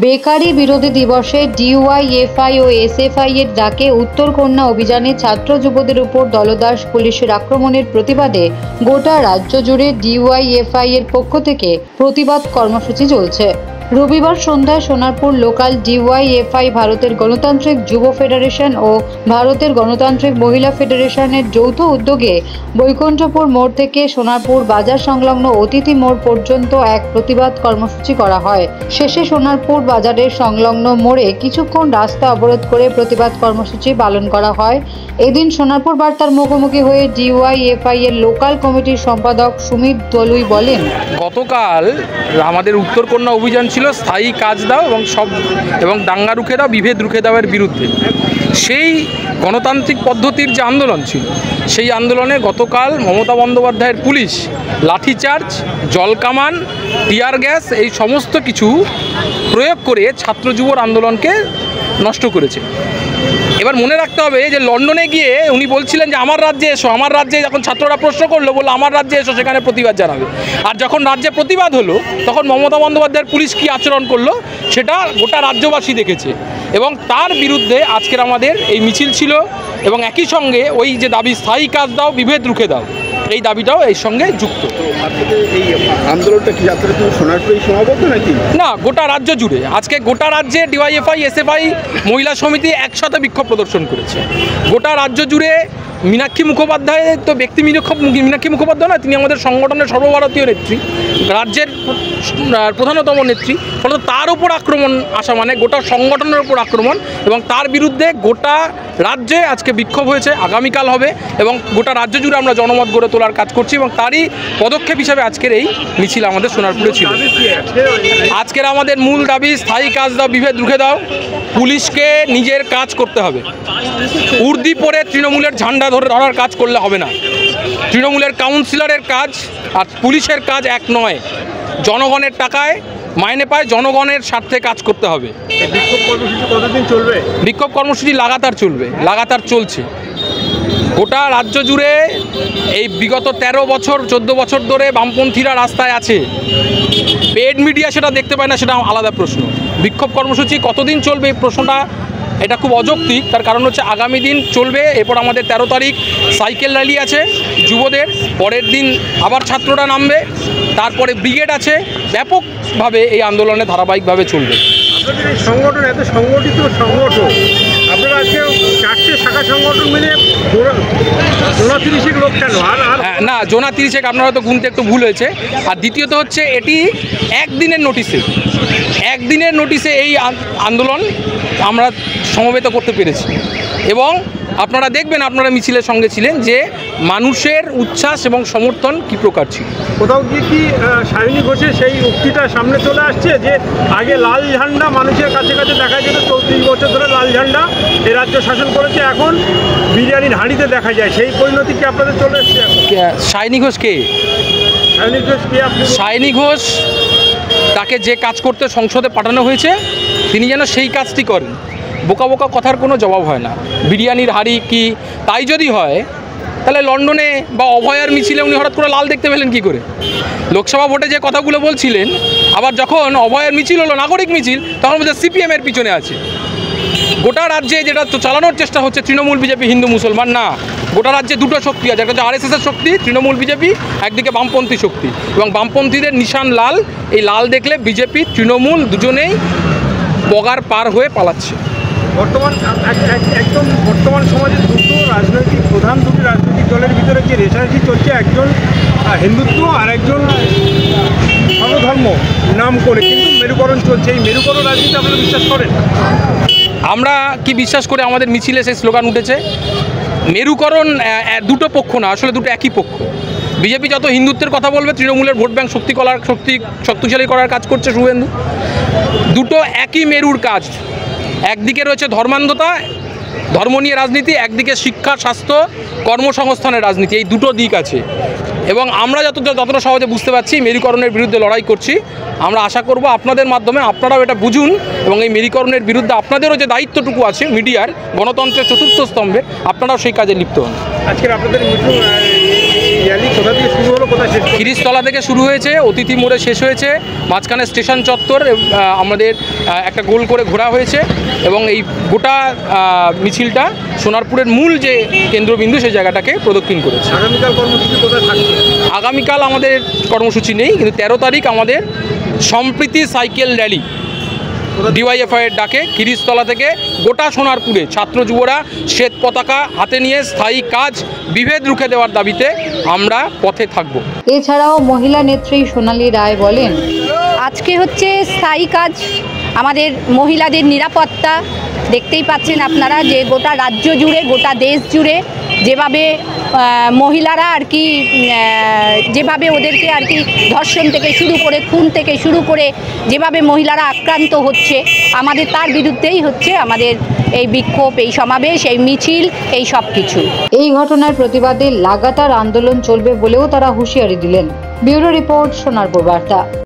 Bakery বিরোধী দিবসে DYFI ও SFI এর ডাকে উত্তরকন্যা অভিযানে ছাত্র যুবদের উপর দলদাস পুলিশের আক্রমণের প্রতিবাদে গোটা রাজ্য জুড়ে ডিওয়াইএফআই এর পক্ষ থেকে প্রতিবাদ কর্মসূচি চলছে। রবিবার সন্ধ্যায় সোনারপুর লোকাল ডিওয়াইএফআই ভারতের গণতান্ত্রিক যুব ফেডারেশন ও ভারতের গণতান্ত্রিক মহিলা ফেডারেশনের যৌথ উদ্যোগে বৈকুণ্ঠপুর মোড় থেকে সোনারপুর বাজার সংলগ্ন অতিথি মোড় পর্যন্ত এক প্রতিবাদ কর্মসূচি করা হয়। শেষে সোনারপুর বাজারের সংলগ্ন মোড়ে কিছুক্ষণ রাস্তা অবরোধ করে প্রতিবাদ কর্মসূচি পালন করা হয়। এদিন সোনারপুর বার্তার মুখোমুখি হয়ে ডিওয়াইএফআই এর লোকাল কমিটির সম্পাদক সুমিত দলুই বলেন, গতকাল আমাদের উত্তরকন্যা অভিযান ছিল স্থায়ী কাজ দাও এবং দাঙ্গা রুখে দাও, বিভেদ রুখে দাওয়ের বিরুদ্ধে। সেই গণতান্ত্রিক পদ্ধতির যে আন্দোলন ছিল, সেই আন্দোলনে গতকাল মমতা বন্দ্যোপাধ্যায়ের পুলিশ লাঠিচার্জ, জলকামান, টিয়ার গ্যাস এই সমস্ত কিছু প্রয়োগ করে ছাত্র যুবর আন্দোলনকে নষ্ট করেছে। এবার মনে রাখতে হবে যে লন্ডনে গিয়ে উনি বলছিলেন যে আমার রাজ্যে এসো, আমার রাজ্যে যখন ছাত্ররা প্রশ্ন করলো বললো আমার রাজ্যে এসো, সেখানে প্রতিবাদ জানাবে। আর যখন রাজ্যে প্রতিবাদ হলো তখন মমতা বন্দ্যোপাধ্যায়ের পুলিশ কী আচরণ করলো সেটা গোটা রাজ্যবাসী দেখেছে এবং তার বিরুদ্ধে আজকের আমাদের এই মিছিল ছিল। এবং একই সঙ্গে ওই যে দাবি স্থায়ী কাজ দাও, বিভেদ রুখে দাও, এই দাবিটাও এর সঙ্গে যুক্ত। এই আন্দোলনটা কি সোনারপুরেই সমাবদ্ধ নাকি? না, গোটা রাজ্য জুড়ে আজকে গোটা রাজ্যে ডিওয়াইএফআই এসএফআই মহিলা সমিতি একসাথে বিক্ষোভ প্রদর্শন করেছে। গোটা রাজ্য জুড়ে মীনাক্ষী মুখোপাধ্যায় তো ব্যক্তি মীনাক্ষী মুখোপাধ্যায় না, তিনি আমাদের সংগঠনের সর্বভারতীয় নেত্রী, রাজ্যের প্রধানতম নেত্রী। ফলে তার উপর আক্রমণ আসা মানে গোটা সংগঠনের উপর আক্রমণ এবং তার বিরুদ্ধে গোটা রাজ্যে আজকে বিক্ষোভ হয়েছে, আগামীকাল হবে এবং গোটা রাজ্য জুড়ে আমরা জনমত গড়ে তোলার কাজ করছি এবং তারই পদক্ষেপ হিসাবে আজকের এই মিছিল আমাদের সোনারপুরে ছিল। আজকের আমাদের মূল দাবি স্থায়ী কাজ দাও, বিভেদ রুখে দাও। পুলিশকে নিজের কাজ করতে হবে। উর্দি পরে তৃণমূলের ঝান্ডা ধরার কাজ করলে হবে না। তৃণমূলের কাউন্সিলরের কাজ আর পুলিশের কাজ এক নয়। জনগণের টাকায় মাইনে পায়, জনগণের স্বার্থে কাজ করতে হবে। বিক্ষোভ কর্মসূচি কতদিন চলবে? বিক্ষোভ কর্মসূচি লাগাতার চলবে, লাগাতার চলছে। গোটা রাজ্য জুড়ে এই বিগত 13 বছর 14 বছর ধরে বামপন্থীরা রাস্তায় আছে। পেড মিডিয়া সেটা দেখতে পায় না, সেটা আলাদা প্রশ্ন। বিক্ষোভ কর্মসূচি কতদিন চলবে এই প্রশ্নটা এটা খুব অযৌক্তিক। তার কারণ হচ্ছে আগামী দিন চলবে। এরপর আমাদের 13 তারিখ সাইকেল র্যালি আছে যুবদের, পরের দিন আবার ছাত্ররা নামবে, তারপরে ব্রিগেড আছে। ব্যাপকভাবে এই আন্দোলনে ধারাবাহিকভাবে চলবে। আপনাদের এই সংগঠন এত সংগঠিত সংগঠন, আপনারা আজকে 4টে শাখা সংগঠন মিলে জোনা 30 লোক কেন? না, জোনা 30 আপনারা তো গুনতে একটু ভুল হয়েছে। আর দ্বিতীয়ত হচ্ছে এটি একদিনের নোটিশে এই আন্দোলন আমরা সমবেত করতে পেরেছি এবং আপনারা দেখবেন, আপনারা মিছিলের সঙ্গে ছিলেন, যে মানুষের উচ্ছ্বাস এবং সমর্থন কী প্রকার ছিল। কোথাও গিয়ে কি সায়নী ঘোষের সেই উক্তিটা সামনে চলে আসছে যে আগে লাল ঝান্ডা মানুষের কাছে কাছে দেখা যেত, 34 বছর ধরে লাল ঝান্ডা এ রাজ্য শাসন করেছে, এখন বিরিয়ানির হাঁড়িতে দেখা যায়, সেই পরিণতি কি আপনাদের চলে এসছে? সায়নী ঘোষ কে? সায়নী ঘোষ, তাকে যে কাজ করতে সংসদে পাঠানো হয়েছে তিনি যেন সেই কাজটি করেন। বোকা বোকা কথার কোনো জবাব হয় না। বিরিয়ানির হাঁড়ি কি তাই যদি হয় তাহলে লন্ডনে বা অভয়ার মিছিলে উনি হঠাৎ করে লাল দেখতে পেলেন কী করে? লোকসভা ভোটে যে কথাগুলো বলছিলেন, আবার যখন অভয়ার মিছিল হলো নাগরিক মিছিল, তখন বলছে সিপিএমের পিছনে আছে। গোটা রাজ্যে যেটা চালানোর চেষ্টা হচ্ছে তৃণমূল বিজেপি হিন্দু মুসলমান না, গোটা রাজ্যে দুটো শক্তি আছে, একটা হচ্ছে আরএসএসের শক্তি তৃণমূল বিজেপি, একদিকে বামপন্থী শক্তি এবং বামপন্থীদের নিশান লাল। এই লাল দেখলে বিজেপি তৃণমূল দুজনেই বগার পার হয়ে পালাচ্ছে। বর্তমান সমাজে প্রধান দুটি রাজনৈতিক দলের ভিতরে যে রেশারেশি চলছে, একজন হিন্দুত্ব আর একজন সর্বধর্ম নাম করে, কিন্তু মেরুকরণ চলছে। এই মেরুকরণ রাজনীতি আপনারা বিশ্বাস করেন? আমরা কি বিশ্বাস করে আমাদের মিছিলে সেই স্লোগান উঠেছে। মেরুকরণ দুটো পক্ষ না, আসলে দুটো একই পক্ষ। বিজেপি যত হিন্দুত্বের কথা বলবে, তৃণমূলের ভোট ব্যাংক শক্তিশালী করার কাজ করছে শুভেন্দু। দুটো একই মেরুর কাজ। একদিকে রয়েছে ধর্মান্ধতা, ধর্ম নিয়ে রাজনীতি, একদিকে শিক্ষা, স্বাস্থ্য, কর্মসংস্থানের রাজনীতি। এই দুটো দিক আছে। এবং আমরা যতটা সহজে বুঝতে পারছি মেরুকরণের বিরুদ্ধে লড়াই করছি। আমরা আশা করব আপনাদের মাধ্যমে আপনারাও এটা বুঝুন এবং এই মেরুকরণের বিরুদ্ধে আপনাদেরও যে দায়িত্বটুকু আছে মিডিয়ার, গণতন্ত্রের চতুর্থ স্তম্ভে, আপনারাও সেই কাজে লিপ্ত হন। আজকের আপনাদের র্যালি কোথা থেকে শুরু হলো, কোথায় শেষ? খিরিশতলা থেকে শুরু হয়েছে, অতিথি মোড়ে শেষ হয়েছে, মাঝখানে স্টেশন চত্বর আমাদের একটা গোল করে ঘোরা হয়েছে এবং এই গোটা মিছিলটা সোনারপুরের মূল যে কেন্দ্রবিন্দু সেই জায়গাটাকে প্রদক্ষিণ করেছে। আগামীকাল কর্মসূচি কোথায় থাকবে? আগামীকাল আমাদের কর্মসূচি নেই, কিন্তু 13 তারিখ আমাদের সম্প্রীতি সাইকেল র্যালি ডিওয়াইএফআইয়ের ডাকে খিরিশতলা থেকে গোটা সোনারপুরে ছাত্র যুবরা শ্বেত পতাকা হাতে নিয়ে স্থায়ী কাজ বিভেদ রুখে দেওয়ার দাবিতে আমরা পথে থাকব। এছাড়াও মহিলা নেত্রী সোনালী রায় বলেন, আজকে হচ্ছে স্থায়ী কাজ, আমাদের মহিলাদের নিরাপত্তা। দেখতেই পাচ্ছেন আপনারা যে গোটা রাজ্য জুড়ে, গোটা দেশ জুড়ে যেভাবে মহিলারা আর কি, যেভাবে ওদেরকে আর কি ধর্ষণ থেকে শুরু করে, খুন থেকে শুরু করে যেভাবে মহিলারা আক্রান্ত হচ্ছে, আমাদের তার বিরুদ্ধেই হচ্ছে আমাদের এই বিক্ষোভ, এই সমাবেশ, এই মিছিল, এই সব কিছু। এই ঘটনার প্রতিবাদে লাগাতার আন্দোলন চলবে বলেও তারা হুঁশিয়ারি দিলেন। ব্যুরো রিপোর্ট, সোনারপুর বার্তা।